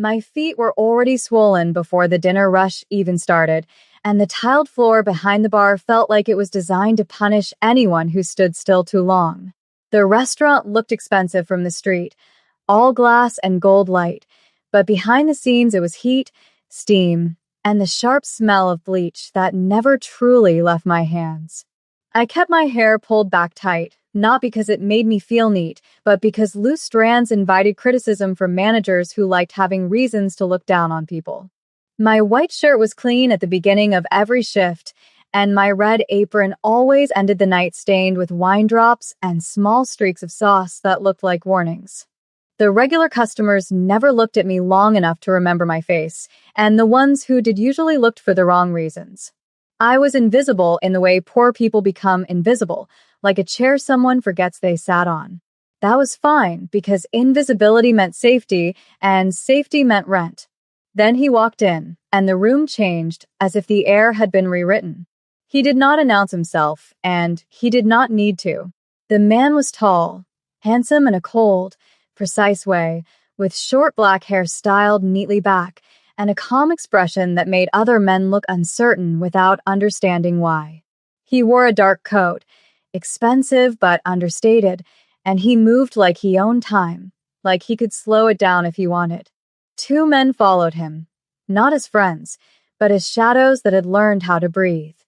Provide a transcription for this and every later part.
My feet were already swollen before the dinner rush even started, and the tiled floor behind the bar felt like it was designed to punish anyone who stood still too long. The restaurant looked expensive from the street, all glass and gold light, but behind the scenes it was heat, steam, and the sharp smell of bleach that never truly left my hands. I kept my hair pulled back tight, not because it made me feel neat, but because loose strands invited criticism from managers who liked having reasons to look down on people. My white shirt was clean at the beginning of every shift, and my red apron always ended the night stained with wine drops and small streaks of sauce that looked like warnings. The regular customers never looked at me long enough to remember my face, and the ones who did usually looked for the wrong reasons. I was invisible in the way poor people become invisible, like a chair someone forgets they sat on. That was fine, because invisibility meant safety, and safety meant rent. Then he walked in, and the room changed as if the air had been rewritten. He did not announce himself, and he did not need to. The man was tall, handsome in a cold, precise way, with short black hair styled neatly back, and a calm expression that made other men look uncertain without understanding why. He wore a dark coat, expensive but understated, and he moved like he owned time, like he could slow it down if he wanted. Two men followed him, not as friends, but as shadows that had learned how to breathe.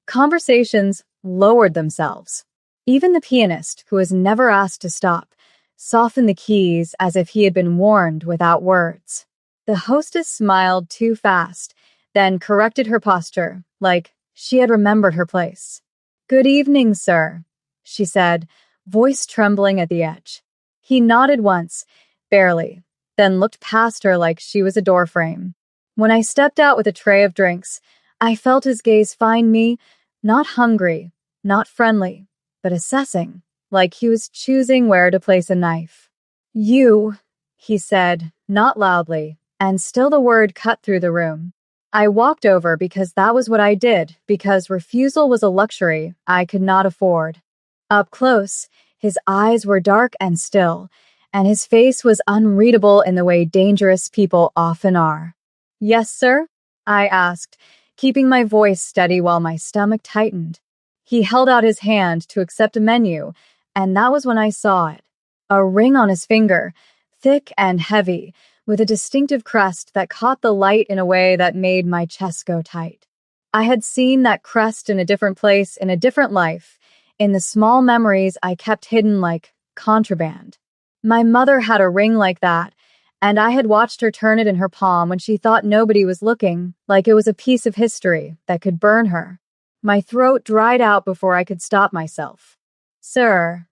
Conversations lowered themselves. Even the pianist, who was never asked to stop, softened the keys as if he had been warned without words. The hostess smiled too fast, then corrected her posture, like she had remembered her place. "Good evening, sir," she said, voice trembling at the edge. He nodded once, barely, then looked past her like she was a doorframe. When I stepped out with a tray of drinks, I felt his gaze find me, not hungry, not friendly, but assessing, like he was choosing where to place a knife. "You," he said, not loudly, and still the word cut through the room. I walked over because that was what I did, because refusal was a luxury I could not afford. Up close, his eyes were dark and still, and his face was unreadable in the way dangerous people often are. "Yes, sir?" I asked, keeping my voice steady while my stomach tightened. He held out his hand to accept a menu, and that was when I saw it. A ring on his finger, thick and heavy, with a distinctive crest that caught the light in a way that made my chest go tight. I had seen that crest in a different place in a different life, in the small memories I kept hidden like contraband. My mother had a ring like that, and I had watched her turn it in her palm when she thought nobody was looking, like it was a piece of history that could burn her. My throat dried out before I could stop myself. "Sir,"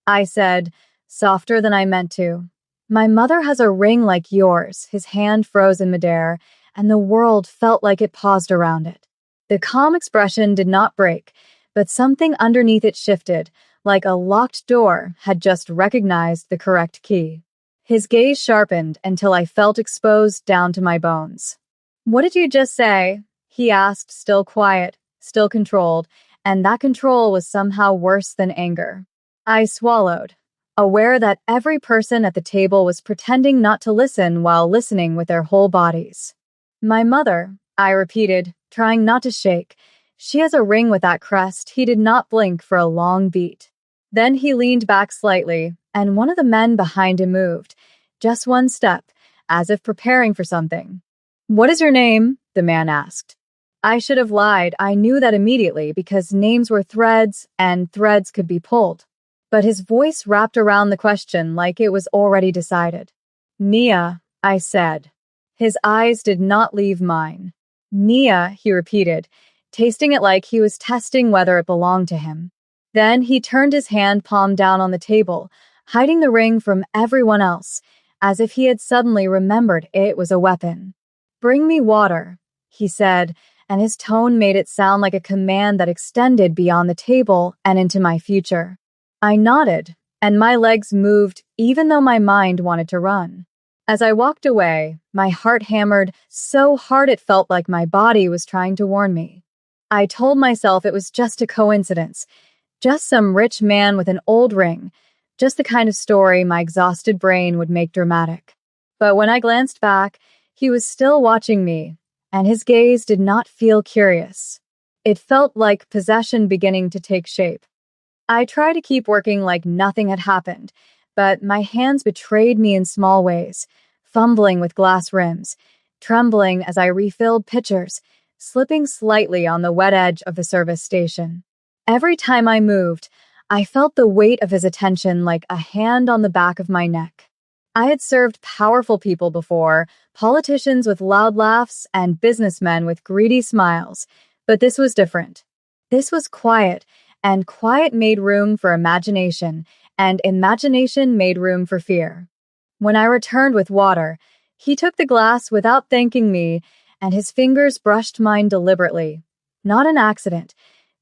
I said, softer than I meant to. "My mother has a ring like yours." His hand froze in midair, and the world felt like it paused around it. The calm expression did not break, but something underneath it shifted, like a locked door had just recognized the correct key. His gaze sharpened until I felt exposed down to my bones. "What did you just say?" he asked, still quiet, still controlled, and that control was somehow worse than anger. I swallowed, aware that every person at the table was pretending not to listen while listening with their whole bodies. "My mother," I repeated, trying not to shake. "She has a ring with that crest." He did not blink for a long beat. Then he leaned back slightly, and one of the men behind him moved, just one step, as if preparing for something. "What is your name?" the man asked. I should have lied. I knew that immediately because names were threads, and threads could be pulled. But his voice wrapped around the question like it was already decided. "Mia," I said. His eyes did not leave mine. "Mia," he repeated, tasting it like he was testing whether it belonged to him. Then he turned his hand palm down on the table, hiding the ring from everyone else, as if he had suddenly remembered it was a weapon. "Bring me water," he said, and his tone made it sound like a command that extended beyond the table and into my future. I nodded, and my legs moved even though my mind wanted to run. As I walked away, my heart hammered so hard it felt like my body was trying to warn me. I told myself it was just a coincidence, just some rich man with an old ring, just the kind of story my exhausted brain would make dramatic. But when I glanced back, he was still watching me, and his gaze did not feel curious. It felt like possession beginning to take shape. I tried to keep working like nothing had happened, but my hands betrayed me in small ways, fumbling with glass rims, trembling as I refilled pitchers, slipping slightly on the wet edge of the service station. Every time I moved, I felt the weight of his attention like a hand on the back of my neck. I had served powerful people before, politicians with loud laughs and businessmen with greedy smiles, but this was different. This was quiet, and quiet made room for imagination, and imagination made room for fear. When I returned with water, he took the glass without thanking me, and his fingers brushed mine deliberately. Not an accident,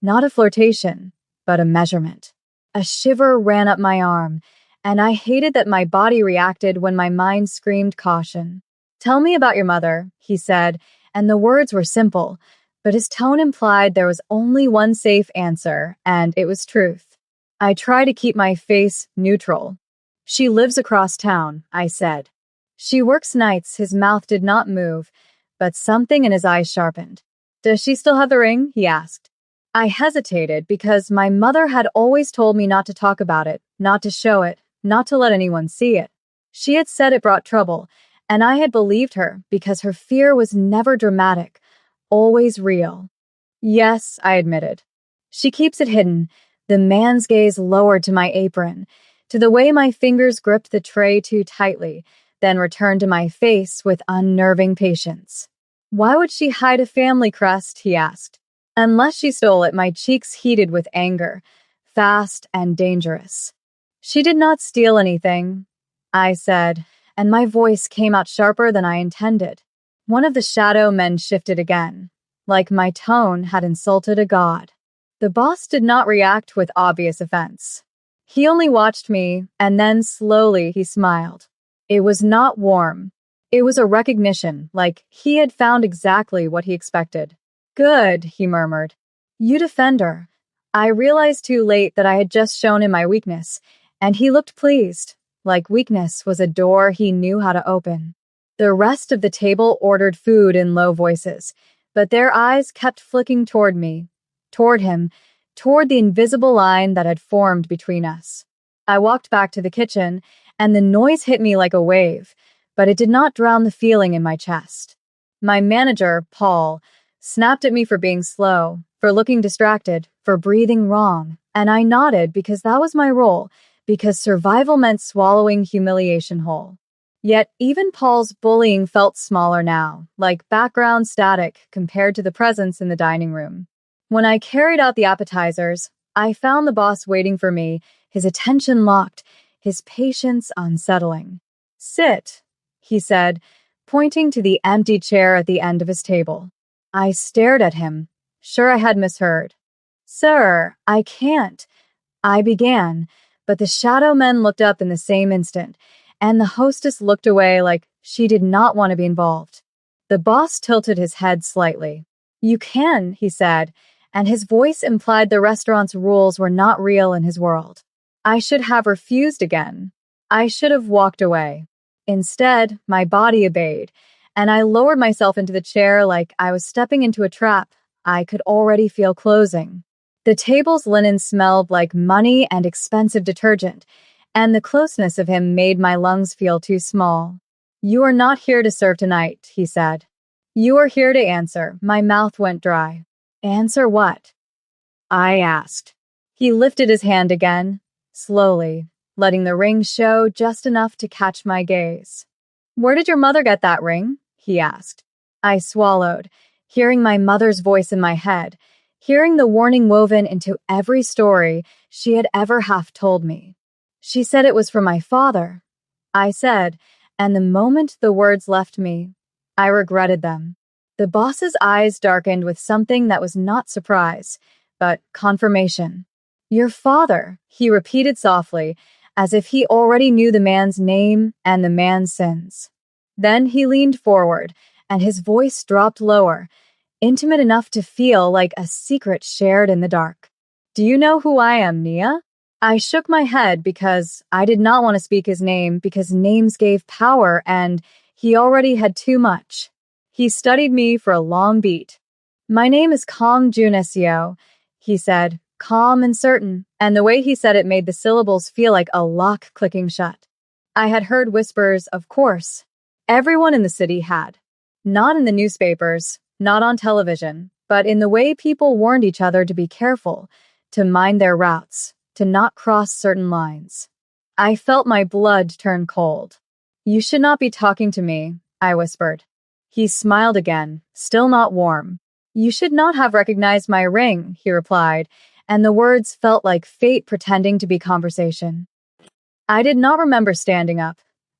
not a flirtation, but a measurement. A shiver ran up my arm, and I hated that my body reacted when my mind screamed caution. "Tell me about your mother," he said, and the words were simple, but his tone implied there was only one safe answer, and it was truth. I tried to keep my face neutral. "She lives across town," I said. "She works nights." His mouth did not move, but something in his eyes sharpened. "Does she still have the ring?" he asked. I hesitated because my mother had always told me not to talk about it, not to show it, not to let anyone see it. She had said it brought trouble, and I had believed her because her fear was never dramatic, always real. "Yes," I admitted. "She keeps it hidden." The man's gaze lowered to my apron, to the way my fingers gripped the tray too tightly, then returned to my face with unnerving patience. "Why would she hide a family crest?" he asked. "Unless she stole it." My cheeks heated with anger, fast and dangerous. "She did not steal anything," I said, and my voice came out sharper than I intended. One of the shadow men shifted again, like my tone had insulted a god. The boss did not react with obvious offense. He only watched me, and then slowly he smiled. It was not warm. It was a recognition, like he had found exactly what he expected. "Good," he murmured. "You defend her." I realized too late that I had just shown him my weakness, and he looked pleased, like weakness was a door he knew how to open. The rest of the table ordered food in low voices, but their eyes kept flicking toward me, toward him, toward the invisible line that had formed between us. I walked back to the kitchen, and the noise hit me like a wave, but it did not drown the feeling in my chest. My manager, Paul, snapped at me for being slow, for looking distracted, for breathing wrong, and I nodded because that was my role, because survival meant swallowing humiliation whole. Yet even Paul's bullying felt smaller now, like background static compared to the presence in the dining room. When I carried out the appetizers, I found the boss waiting for me, his attention locked, his patience unsettling. "Sit," he said, pointing to the empty chair at the end of his table. I stared at him, sure I had misheard. "Sir, I can't," I began, but the shadow men looked up in the same instant, and the hostess looked away like she did not want to be involved. The boss tilted his head slightly. "You can," he said, and his voice implied the restaurant's rules were not real in his world. I should have refused again. I should have walked away. Instead, my body obeyed, and I lowered myself into the chair like I was stepping into a trap I could already feel closing. The table's linen smelled like money and expensive detergent, and the closeness of him made my lungs feel too small. "You are not here to serve tonight," he said. "You are here to answer." My mouth went dry. "Answer what?" I asked. He lifted his hand again, slowly, letting the ring show just enough to catch my gaze. "Where did your mother get that ring?" he asked. I swallowed, hearing my mother's voice in my head, hearing the warning woven into every story she had ever half told me. "She said it was for my father," I said, and the moment the words left me, I regretted them. The boss's eyes darkened with something that was not surprise, but confirmation. "Your father," he repeated softly, as if he already knew the man's name and the man's sins. Then he leaned forward, and his voice dropped lower, intimate enough to feel like a secret shared in the dark. "Do you know who I am, Nia?" I shook my head because I did not want to speak his name because names gave power and he already had too much. He studied me for a long beat. My name is Kong Junesio, he said, calm and certain, and the way he said it made the syllables feel like a lock clicking shut. I had heard whispers, of course. Everyone in the city had. Not in the newspapers, not on television, but in the way people warned each other to be careful, to mind their routes, to not cross certain lines. I felt my blood turn cold. You should not be talking to me, I whispered. He smiled again, still not warm. You should not have recognized my ring, he replied, and the words felt like fate pretending to be conversation. I did not remember standing up,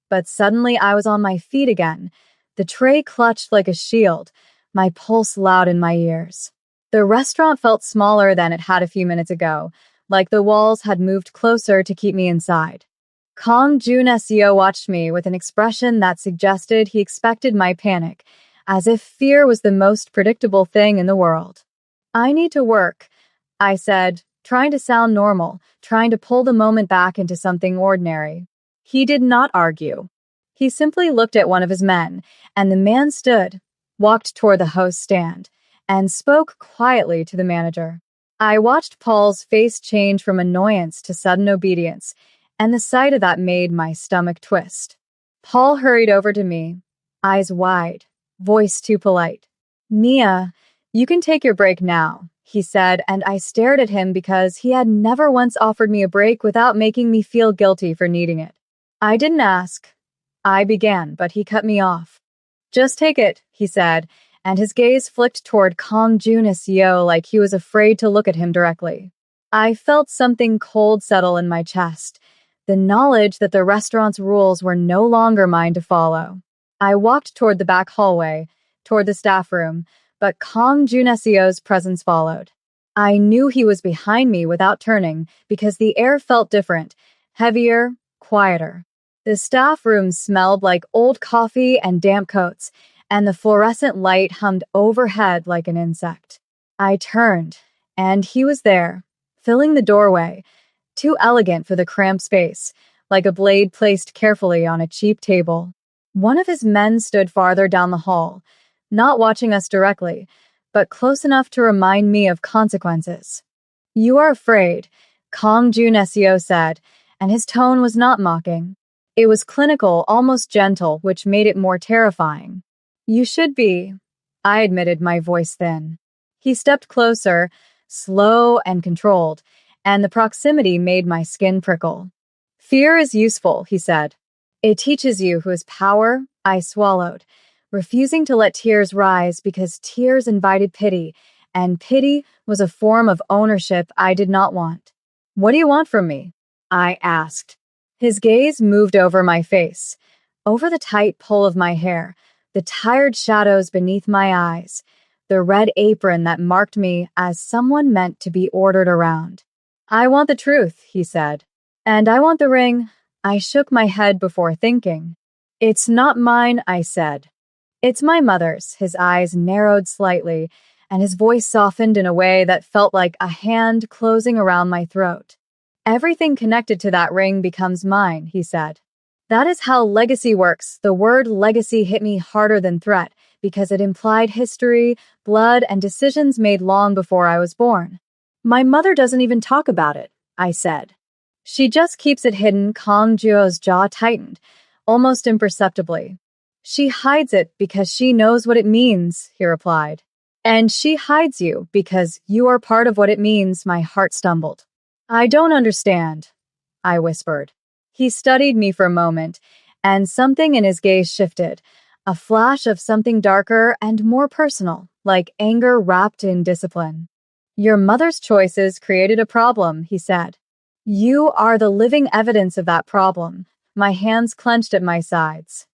but suddenly I was on my feet again, the tray clutched like a shield, my pulse loud in my ears. The restaurant felt smaller than it had a few minutes ago, like the walls had moved closer to keep me inside. Kong Jun Seo watched me with an expression that suggested he expected my panic, as if fear was the most predictable thing in the world. I need to work, I said, trying to sound normal, trying to pull the moment back into something ordinary. He did not argue. He simply looked at one of his men, and the man stood, walked toward the host's stand, and spoke quietly to the manager. I watched Paul's face change from annoyance to sudden obedience, and the sight of that made my stomach twist. Paul hurried over to me, eyes wide, voice too polite. Nia, you can take your break now, he said, and I stared at him because he had never once offered me a break without making me feel guilty for needing it. I didn't ask. I began, but he cut me off. Just take it, he said, and his gaze flicked toward Kong Jun Seo like he was afraid to look at him directly. I felt something cold settle in my chest, the knowledge that the restaurant's rules were no longer mine to follow. I walked toward the back hallway, toward the staff room, but Kong Jun Seo's presence followed. I knew he was behind me without turning because the air felt different, heavier, quieter. The staff room smelled like old coffee and damp coats, and the fluorescent light hummed overhead like an insect. I turned, and he was there, filling the doorway, too elegant for the cramped space, like a blade placed carefully on a cheap table. One of his men stood farther down the hall, not watching us directly, but close enough to remind me of consequences. You are afraid, Kong Jun Seo said, and his tone was not mocking. It was clinical, almost gentle, which made it more terrifying. You should be, I admitted, my voice thin. He stepped closer, slow and controlled, and the proximity made my skin prickle. Fear is useful, he said. It teaches you who has power. I swallowed, refusing to let tears rise because tears invited pity, and pity was a form of ownership I did not want. What do you want from me? I asked. His gaze moved over my face, over the tight pull of my hair, the tired shadows beneath my eyes, the red apron that marked me as someone meant to be ordered around. I want the truth, he said. And I want the ring. I shook my head before thinking. It's not mine, I said. It's my mother's. His eyes narrowed slightly, and his voice softened in a way that felt like a hand closing around my throat. Everything connected to that ring becomes mine, he said. That is how legacy works. The word legacy hit me harder than threat because it implied history, blood, and decisions made long before I was born. My mother doesn't even talk about it, I said. She just keeps it hidden. Kong Juo's jaw tightened, almost imperceptibly. She hides it because she knows what it means, he replied. And she hides you because you are part of what it means. My heart stumbled. I don't understand, I whispered. He studied me for a moment, and something in his gaze shifted, a flash of something darker and more personal, like anger wrapped in discipline. Your mother's choices created a problem, he said. You are the living evidence of that problem. My hands clenched at my sides.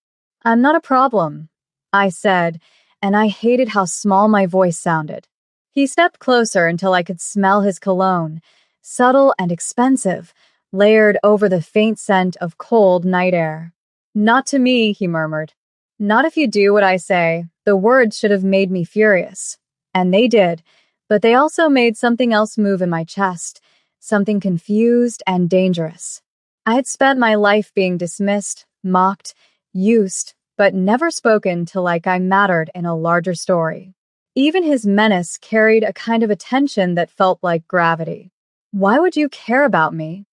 I'm not a problem, I said, and I hated how small my voice sounded. He stepped closer until I could smell his cologne, subtle and expensive, layered over the faint scent of cold night air. Not to me, he murmured. Not if you do what I say. The words should have made me furious. And they did, but they also made something else move in my chest, something confused and dangerous. I had spent my life being dismissed, mocked, used, but never spoken to like I mattered in a larger story. Even his menace carried a kind of attention that felt like gravity. "Why would you care about me?"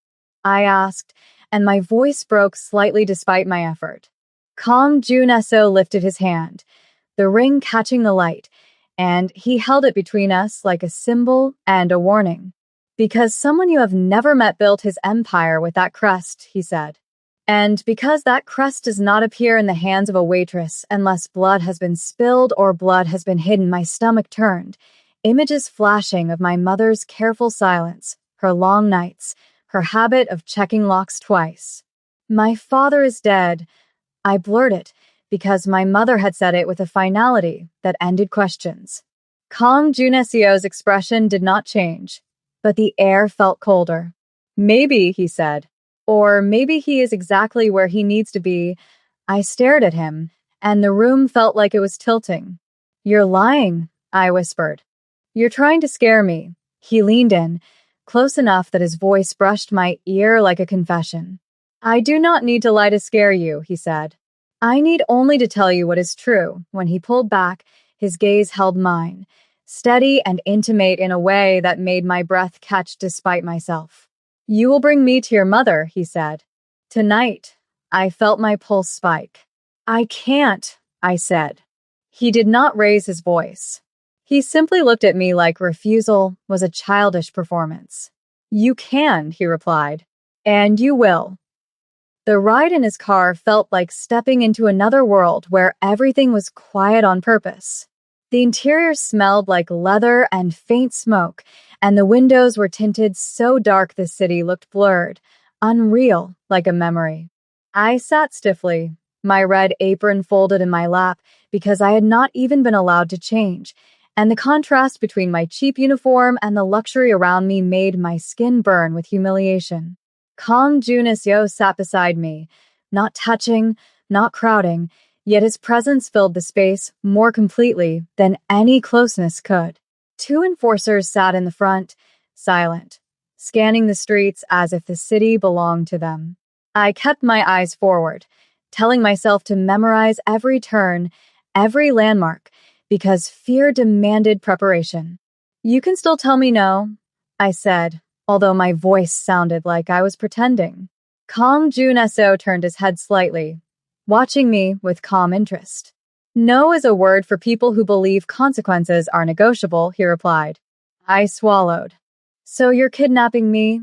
I asked, and my voice broke slightly despite my effort. Kong Juneso lifted his hand, the ring catching the light, and he held it between us like a symbol and a warning. "Because someone you have never met built his empire with that crest," he said. "And because that crest does not appear in the hands of a waitress unless blood has been spilled or blood has been hidden," my stomach turned, images flashing of my mother's careful silence, her long nights, her habit of checking locks twice. "My father is dead," I blurted, because my mother had said it with a finality that ended questions. Kong Junesio's expression did not change, but the air felt colder. "Maybe," he said. "Or maybe he is exactly where he needs to be." I stared at him, and the room felt like it was tilting. "You're lying," I whispered. "You're trying to scare me." He leaned in, close enough that his voice brushed my ear like a confession. "I do not need to lie to scare you," he said. "I need only to tell you what is true." When he pulled back, his gaze held mine, steady and intimate in a way that made my breath catch despite myself. "You will bring me to your mother," he said. "Tonight." I felt my pulse spike. "I can't," I said. He did not raise his voice. He simply looked at me like refusal was a childish performance. "You can," he replied, "and you will." The ride in his car felt like stepping into another world where everything was quiet on purpose. The interior smelled like leather and faint smoke, and the windows were tinted so dark the city looked blurred, unreal, like a memory. I sat stiffly, my red apron folded in my lap because I had not even been allowed to change, and the contrast between my cheap uniform and the luxury around me made my skin burn with humiliation. Kong Juniseo sat beside me, not touching, not crowding, yet his presence filled the space more completely than any closeness could. Two enforcers sat in the front, silent, scanning the streets as if the city belonged to them. I kept my eyes forward, telling myself to memorize every turn, every landmark, because fear demanded preparation. "You can still tell me no," I said, although my voice sounded like I was pretending. Kong Juneseo turned his head slightly, watching me with calm interest. "No is a word for people who believe consequences are negotiable," he replied. I swallowed. "So you're kidnapping me?"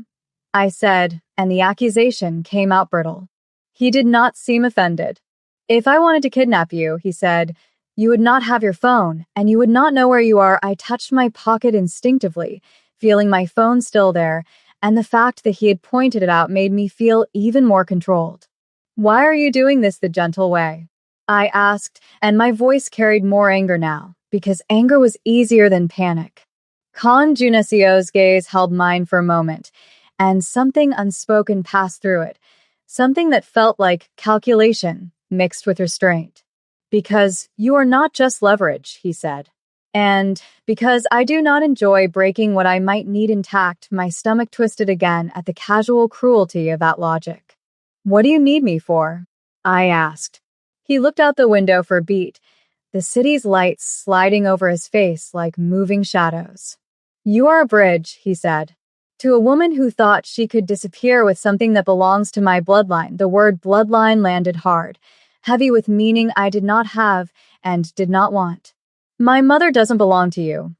I said, and the accusation came out brittle. He did not seem offended. "If I wanted to kidnap you," he said, "you would not have your phone, and you would not know where you are." I touched my pocket instinctively, feeling my phone still there, and the fact that he had pointed it out made me feel even more controlled. "Why are you doing this the gentle way?" I asked, and my voice carried more anger now, because anger was easier than panic. Kong Junesio's gaze held mine for a moment, and something unspoken passed through it, something that felt like calculation mixed with restraint. "Because you are not just leverage," he said. "And because I do not enjoy breaking what I might need intact." My stomach twisted again at the casual cruelty of that logic. "What do you need me for?" I asked. He looked out the window for a beat, the city's lights sliding over his face like moving shadows. "You are a bridge," he said. "To a woman who thought she could disappear with something that belongs to my bloodline." The word bloodline landed hard, heavy with meaning I did not have and did not want. "My mother doesn't belong to you,"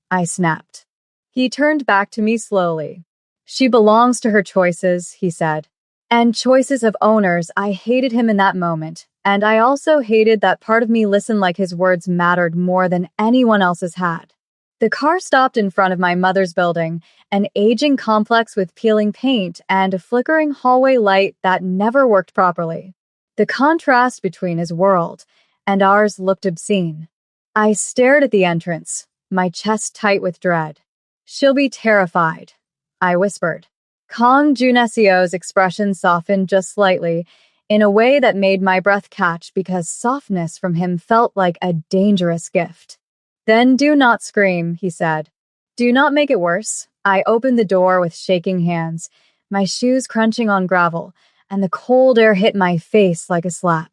I snapped. He turned back to me slowly. "She belongs to her choices," he said. "And choices of owners." I hated him in that moment, and I also hated that part of me listened like his words mattered more than anyone else's had. The car stopped in front of my mother's building, an aging complex with peeling paint and a flickering hallway light that never worked properly. The contrast between his world and ours looked obscene. I stared at the entrance, my chest tight with dread. "She'll be terrified," I whispered. Kong Junesio's expression softened just slightly, in a way that made my breath catch because softness from him felt like a dangerous gift. "Then do not scream," he said. "Do not make it worse." I opened the door with shaking hands, my shoes crunching on gravel, and the cold air hit my face like a slap.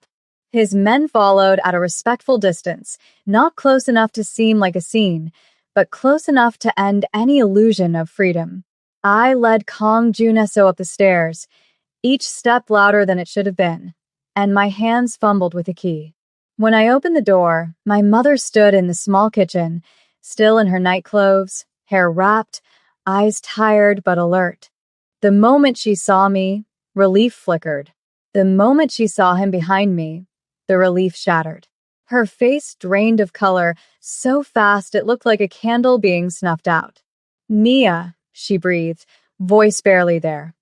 His men followed at a respectful distance, not close enough to seem like a scene, but close enough to end any illusion of freedom. I led Kong Juneso up the stairs, each step louder than it should have been, and my hands fumbled with the key. When I opened the door, my mother stood in the small kitchen, still in her nightclothes, hair wrapped, eyes tired but alert. The moment she saw me, relief flickered. The moment she saw him behind me, the relief shattered. Her face drained of color so fast it looked like a candle being snuffed out. "Mia," she breathed, voice barely there.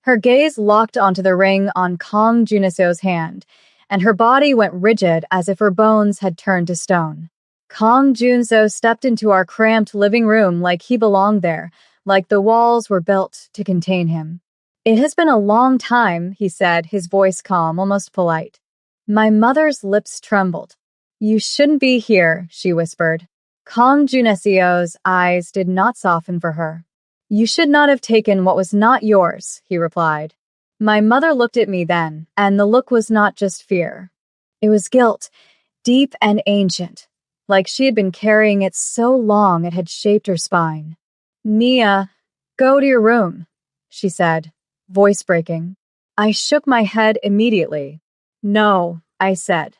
Her gaze locked onto the ring on Kong Juneseo's hand, and her body went rigid as if her bones had turned to stone. Kong Junseo stepped into our cramped living room like he belonged there, like the walls were built to contain him. "It has been a long time," he said, his voice calm, almost polite. My mother's lips trembled. "You shouldn't be here," she whispered. Kong Juneseo's eyes did not soften for her. "You should not have taken what was not yours," he replied. My mother looked at me then, and the look was not just fear. It was guilt, deep and ancient, like she had been carrying it so long it had shaped her spine. "Mia, go to your room," she said, voice breaking. I shook my head immediately. "No," I said.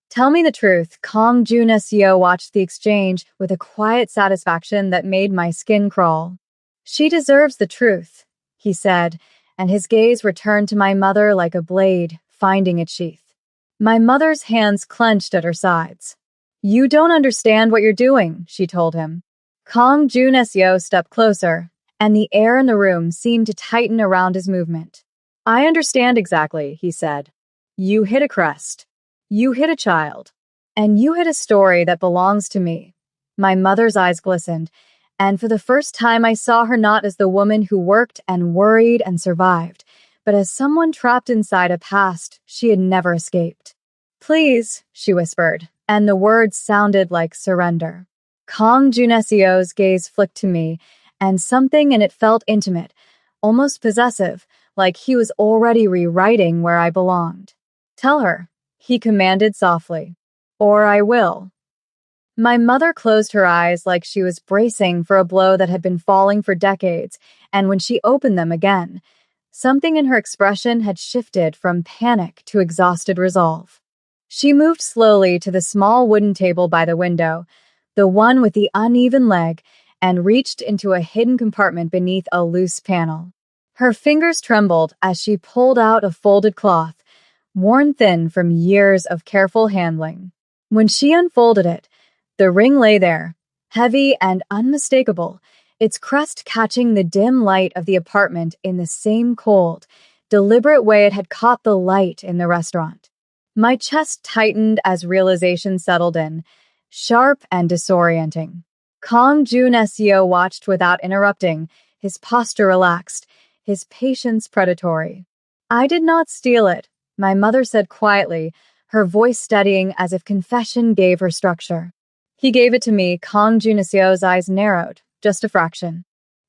"Tell me the truth." Kong Juneseo watched the exchange with a quiet satisfaction that made my skin crawl. "She deserves the truth," he said, and his gaze returned to my mother like a blade finding its sheath. My mother's hands clenched at her sides. "You don't understand what you're doing," she told him. Kong Juneseo stepped closer, and the air in the room seemed to tighten around his movement. "I understand exactly," he said. "You hit a crest. You hit a child. And you hit a story that belongs to me." My mother's eyes glistened, and for the first time I saw her not as the woman who worked and worried and survived, but as someone trapped inside a past she had never escaped. "Please," she whispered, and the words sounded like surrender. Kong Juneseo's gaze flicked to me, and something in it felt intimate, almost possessive, like he was already rewriting where I belonged. "Tell her," he commanded softly, "or I will." My mother closed her eyes like she was bracing for a blow that had been falling for decades, and when she opened them again, something in her expression had shifted from panic to exhausted resolve. She moved slowly to the small wooden table by the window, the one with the uneven leg, and reached into a hidden compartment beneath a loose panel. Her fingers trembled as she pulled out a folded cloth, worn thin from years of careful handling. When she unfolded it, the ring lay there, heavy and unmistakable, its crest catching the dim light of the apartment in the same cold, deliberate way it had caught the light in the restaurant. My chest tightened as realization settled in, sharp and disorienting. Kong Juneseo watched without interrupting, his posture relaxed, his patience predatory. "I did not steal it," my mother said quietly, her voice steadying as if confession gave her structure. "He gave it to me." Kong Juneseo's eyes narrowed, just a fraction.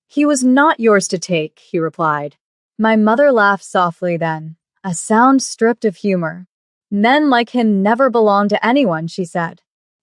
"He was not yours to take," he replied. My mother laughed softly then, a sound stripped of humor. "Men like him never belong to anyone," she said.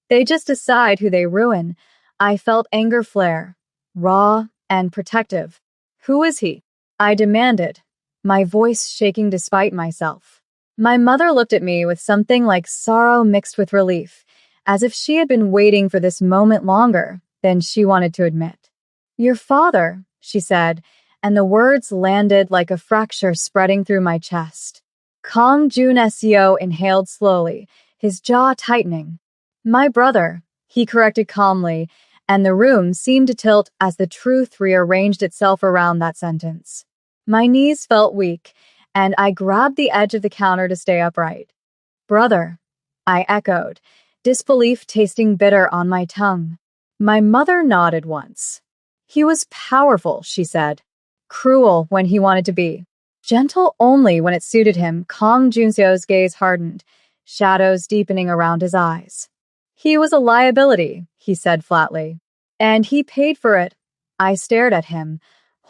"They just decide who they ruin." I felt anger flare, raw and protective. "Who is he?" I demanded, my voice shaking despite myself. My mother looked at me with something like sorrow mixed with relief, as if she had been waiting for this moment longer than she wanted to admit. "Your father," she said, and the words landed like a fracture spreading through my chest. Kong Juneseo inhaled slowly, his jaw tightening. "My brother," he corrected calmly, and the room seemed to tilt as the truth rearranged itself around that sentence. My knees felt weak, and I grabbed the edge of the counter to stay upright. "Brother," I echoed, disbelief tasting bitter on my tongue. My mother nodded once. "He was powerful," she said. "Cruel when he wanted to be. Gentle only when it suited him." Kong Junseo's gaze hardened, shadows deepening around his eyes. "He was a liability," he said flatly. "And he paid for it." I stared at him,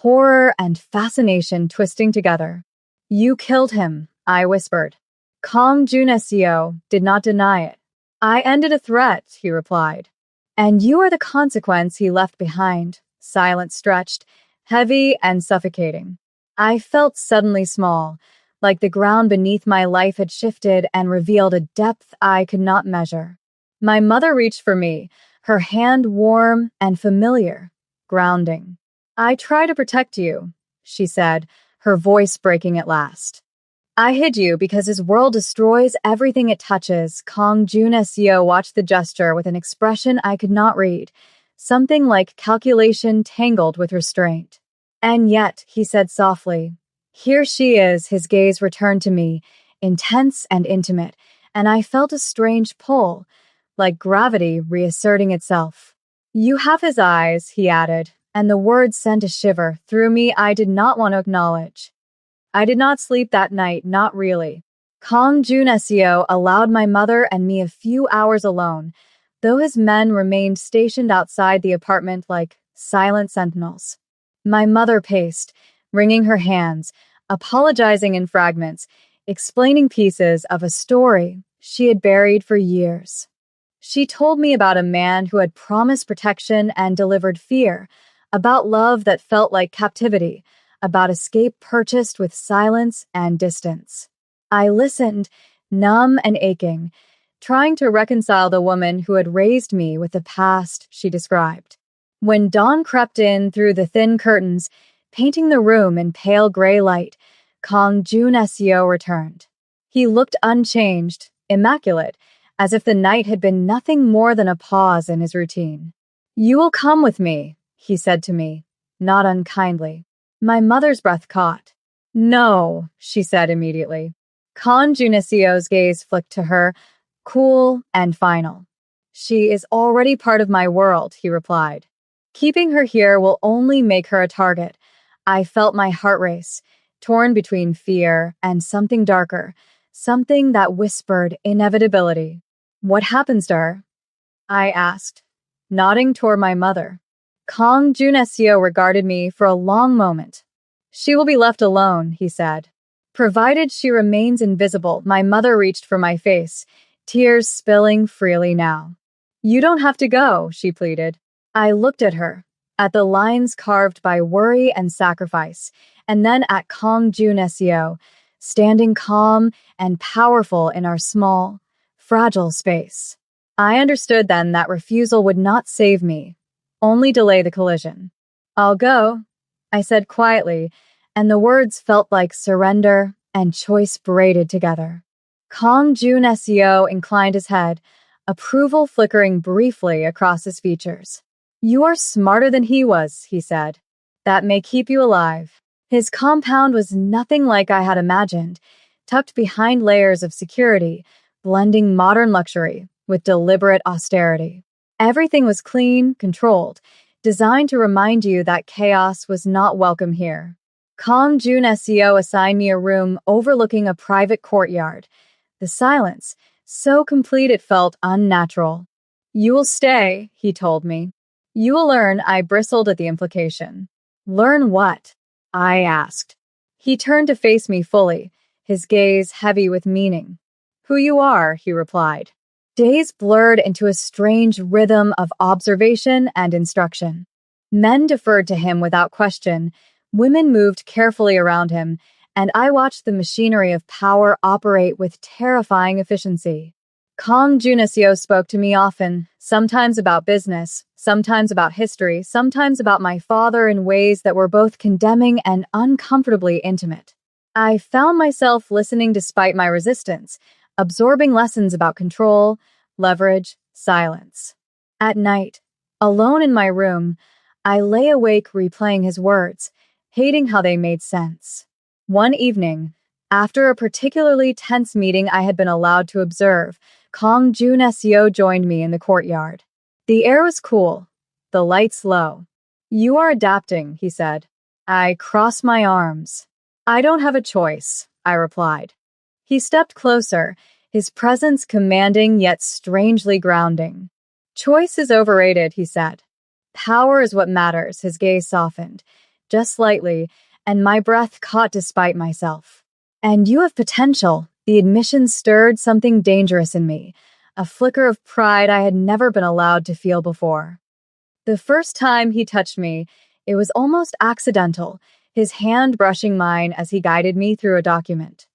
horror and fascination twisting together. You killed him, I whispered. Kong Junesio did not deny it. I ended a threat, he replied. And you are the consequence he left behind. Silence stretched, heavy and suffocating. I felt suddenly small, like the ground beneath my life had shifted and revealed a depth I could not measure. My mother reached for me, her hand warm and familiar, grounding. I try to protect you, she said, her voice breaking at last. I hid you because his world destroys everything it touches. Kong Junesio watched the gesture with an expression I could not read, something like calculation tangled with restraint. And yet, he said softly, here she is. His gaze returned to me, intense and intimate, and I felt a strange pull, like gravity reasserting itself. You have his eyes, he added, and the words sent a shiver through me I did not want to acknowledge. I did not sleep that night, not really. Kong Junesio allowed my mother and me a few hours alone, though his men remained stationed outside the apartment like silent sentinels. My mother paced, wringing her hands, apologizing in fragments, explaining pieces of a story she had buried for years. She told me about a man who had promised protection and delivered fear, about love that felt like captivity, about escape purchased with silence and distance. I listened, numb and aching, trying to reconcile the woman who had raised me with the past she described. When dawn crept in through the thin curtains, painting the room in pale gray light, Kong Junesio returned. He looked unchanged, immaculate, as if the night had been nothing more than a pause in his routine. You will come with me, he said to me, not unkindly. My mother's breath caught. No, she said immediately. Kong Junesio's gaze flicked to her, cool and final. She is already part of my world, he replied. Keeping her here will only make her a target. I felt my heart race, torn between fear and something darker, something that whispered inevitability. What happens to her? I asked, nodding toward my mother. Kong Junesio regarded me for a long moment. She will be left alone, he said. Provided she remains invisible, my mother reached for my face, tears spilling freely now. You don't have to go, she pleaded. I looked at her, at the lines carved by worry and sacrifice, and then at Kong Junesio, standing calm and powerful in our small, fragile space. I understood then that refusal would not save me, only delay the collision. I'll go, I said quietly, and the words felt like surrender and choice braided together. Kong Junesio inclined his head, approval flickering briefly across his features. You are smarter than he was, he said. That may keep you alive. His compound was nothing like I had imagined, tucked behind layers of security, blending modern luxury with deliberate austerity. Everything was clean, controlled, designed to remind you that chaos was not welcome here. Kong Junesio assigned me a room overlooking a private courtyard. The silence, so complete it felt unnatural. You will stay, he told me. You will learn, I bristled at the implication. Learn what? I asked. He turned to face me fully, his gaze heavy with meaning. Who you are, he replied. Days blurred into a strange rhythm of observation and instruction. Men deferred to him without question, women moved carefully around him, and I watched the machinery of power operate with terrifying efficiency. Kong Junesio spoke to me often, sometimes about business, sometimes about history, sometimes about my father in ways that were both condemning and uncomfortably intimate. I found myself listening despite my resistance, absorbing lessons about control, leverage, silence. At night, alone in my room, I lay awake replaying his words, hating how they made sense. One evening, after a particularly tense meeting I had been allowed to observe, Kong Junesio joined me in the courtyard. The air was cool, the lights low. You are adapting, he said. I crossed my arms. I don't have a choice, I replied. He stepped closer, his presence commanding yet strangely grounding. Choice is overrated, he said. Power is what matters, his gaze softened. just slightly, and my breath caught despite myself. And you have potential. The admission stirred something dangerous in me, a flicker of pride I had never been allowed to feel before. The first time he touched me, it was almost accidental, his hand brushing mine as he guided me through a document.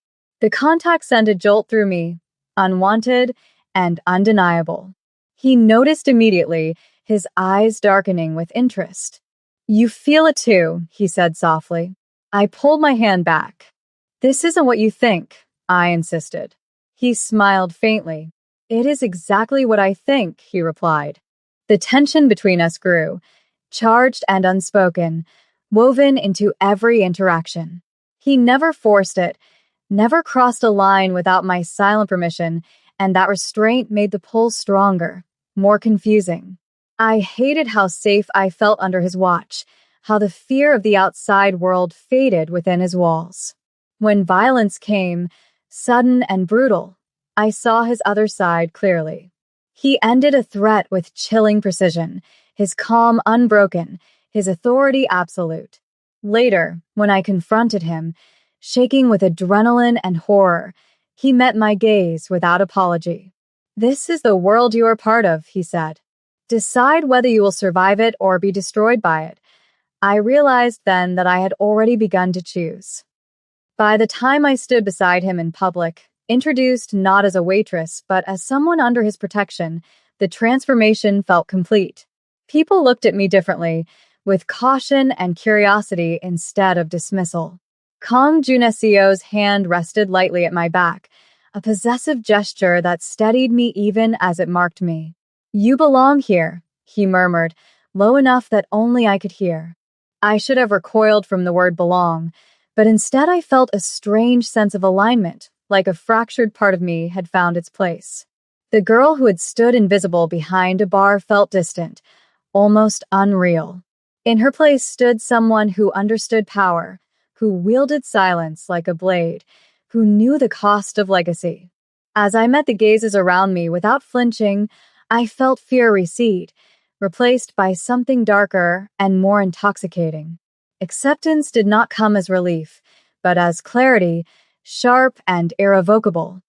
The contact sent a jolt through me, unwanted and undeniable. He noticed immediately, his eyes darkening with interest. You feel it too, he said softly. I pulled my hand back. This isn't what you think, I insisted. He smiled faintly. It is exactly what I think, he replied. The tension between us grew, charged and unspoken, woven into every interaction. He never forced it, never crossed a line without my silent permission, and that restraint made the pull stronger, more confusing. I hated how safe I felt under his watch, how the fear of the outside world faded within his walls. When violence came, sudden and brutal, I saw his other side clearly. He ended a threat with chilling precision, his calm unbroken, his authority absolute. Later, when I confronted him, shaking with adrenaline and horror, he met my gaze without apology. This is the world you are part of, he said. Decide whether you will survive it or be destroyed by it. I realized then that I had already begun to choose. By the time I stood beside him in public, introduced not as a waitress, but as someone under his protection, the transformation felt complete. People looked at me differently, with caution and curiosity instead of dismissal. Kong Juneseo's hand rested lightly at my back, a possessive gesture that steadied me even as it marked me. You belong here, he murmured, low enough that only I could hear. I should have recoiled from the word belong, but instead I felt a strange sense of alignment, like a fractured part of me had found its place. The girl who had stood invisible behind a bar felt distant, almost unreal. In her place stood someone who understood power, who wielded silence like a blade, who knew the cost of legacy. As I met the gazes around me without flinching, I felt fear recede, replaced by something darker and more intoxicating. Acceptance did not come as relief, but as clarity, sharp and irrevocable.